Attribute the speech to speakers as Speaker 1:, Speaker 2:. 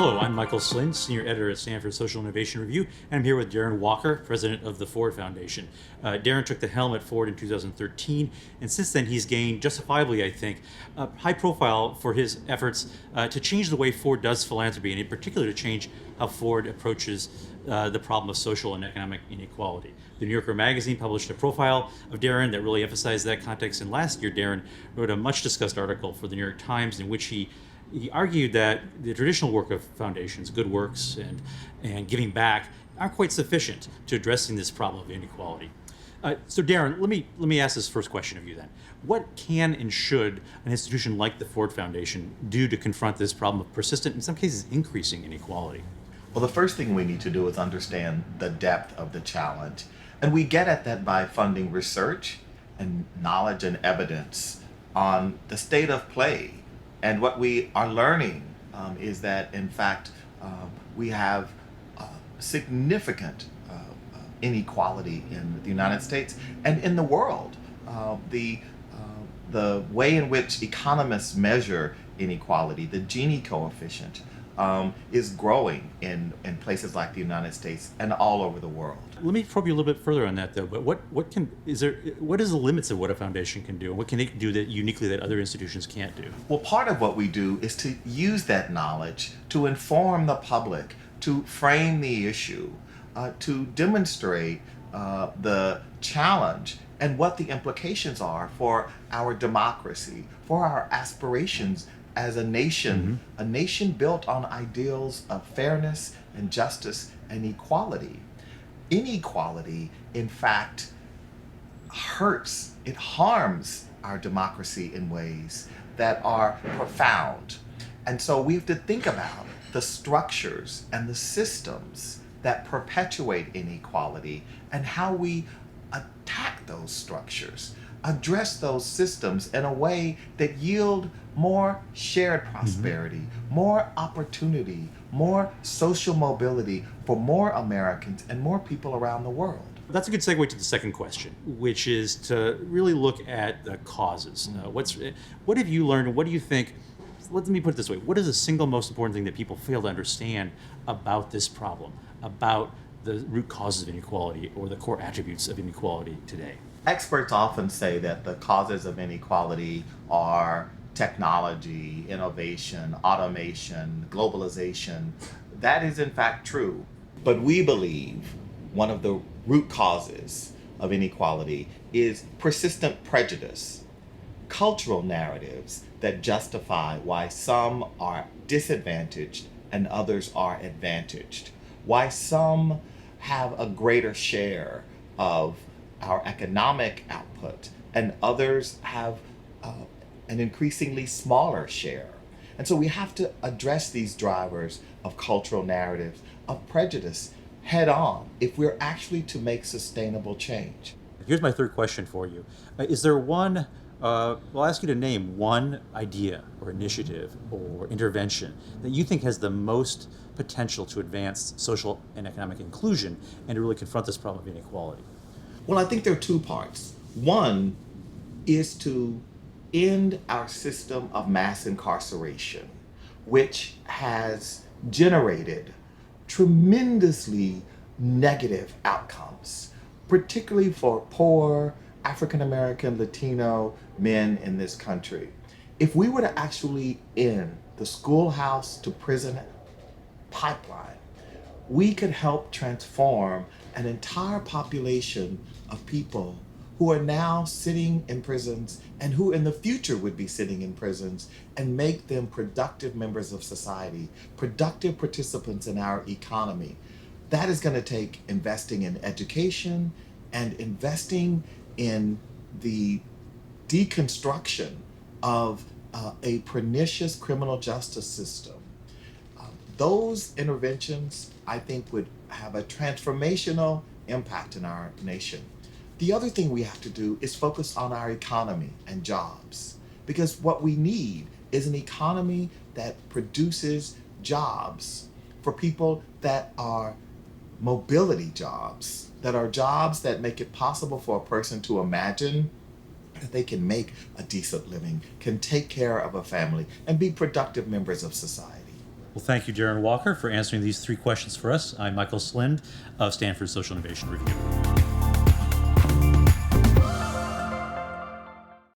Speaker 1: Hello, I'm Michael Slind, Senior Editor at Stanford Social Innovation Review, and I'm here with Darren Walker, President of the Ford Foundation. Darren took the helm at Ford in 2013, and since then he's gained, justifiably I think, a high profile for his efforts to change the way Ford does philanthropy, and in particular to change how Ford approaches the problem of social and economic inequality. The New Yorker magazine published a profile of Darren that really emphasized that context, and last year Darren wrote a much discussed article for the New York Times in which he argued that the traditional work of foundations, good works, and giving back aren't quite sufficient to addressing this problem of inequality. So Darren, let me ask this first question of you then. What can and should an institution like the Ford Foundation do to confront this problem of persistent, in some cases increasing inequality?
Speaker 2: Well, the first thing we need to do is understand the depth of the challenge. And we get at that by funding research and knowledge and evidence on the state of play. And what we are learning is that, in fact, we have significant inequality in the United States and in the world. The way in which economists measure inequality, the Gini coefficient, is growing in places like the United States and all over the world.
Speaker 1: Let me probe you a little bit further on that, though. But what is the limits of what a foundation can do, and what can it do that uniquely that other institutions can't do?
Speaker 2: Well, part of what we do is to use that knowledge to inform the public, to frame the issue, to demonstrate the challenge and what the implications are for our democracy, for our aspirations as a nation, a nation built on ideals of fairness and justice and equality. Inequality, in fact, hurts, it harms our democracy in ways that are profound. And so we have to think about the structures and the systems that perpetuate inequality and how we attack those structures, address those systems in a way that yield more shared prosperity, more opportunity, more social mobility for more Americans and more people around the world.
Speaker 1: That's a good segue to the second question, which is to really look at the causes. What have you learned, and what do you think, let me put it this way, what is the single most important thing that people fail to understand about this problem, about the root causes of inequality or the core attributes of inequality today?
Speaker 2: Experts often say that the causes of inequality are technology, innovation, automation, globalization. That is in fact true. But we believe one of the root causes of inequality is persistent prejudice, cultural narratives that justify why some are disadvantaged and others are advantaged, why some have a greater share of our economic output and others have an increasingly smaller share. And so we have to address these drivers of cultural narratives, of prejudice, head on if we're actually to make sustainable change.
Speaker 1: Here's my third question for you. Is there one, I'll ask you to name one idea or initiative or intervention that you think has the most potential to advance social and economic inclusion and to really confront this problem of inequality?
Speaker 2: Well, I think there are two parts. One is to end our system of mass incarceration, which has generated tremendously negative outcomes, particularly for poor African American, Latino men in this country. If we were to actually end the schoolhouse to prison pipeline, we could help transform an entire population of people who are now sitting in prisons and who in the future would be sitting in prisons, and make them productive members of society, productive participants in our economy. That is going to take investing in education and investing in the deconstruction of a pernicious criminal justice system. Those interventions, I think, would have a transformational impact in our nation. The other thing we have to do is focus on our economy and jobs, because what we need is an economy that produces jobs for people that are mobility jobs, that are jobs that make it possible for a person to imagine that they can make a decent living, can take care of a family, and be productive members of society.
Speaker 1: Well, thank you, Darren Walker, for answering these 3 questions for us. I'm Michael Slind of Stanford Social Innovation Review.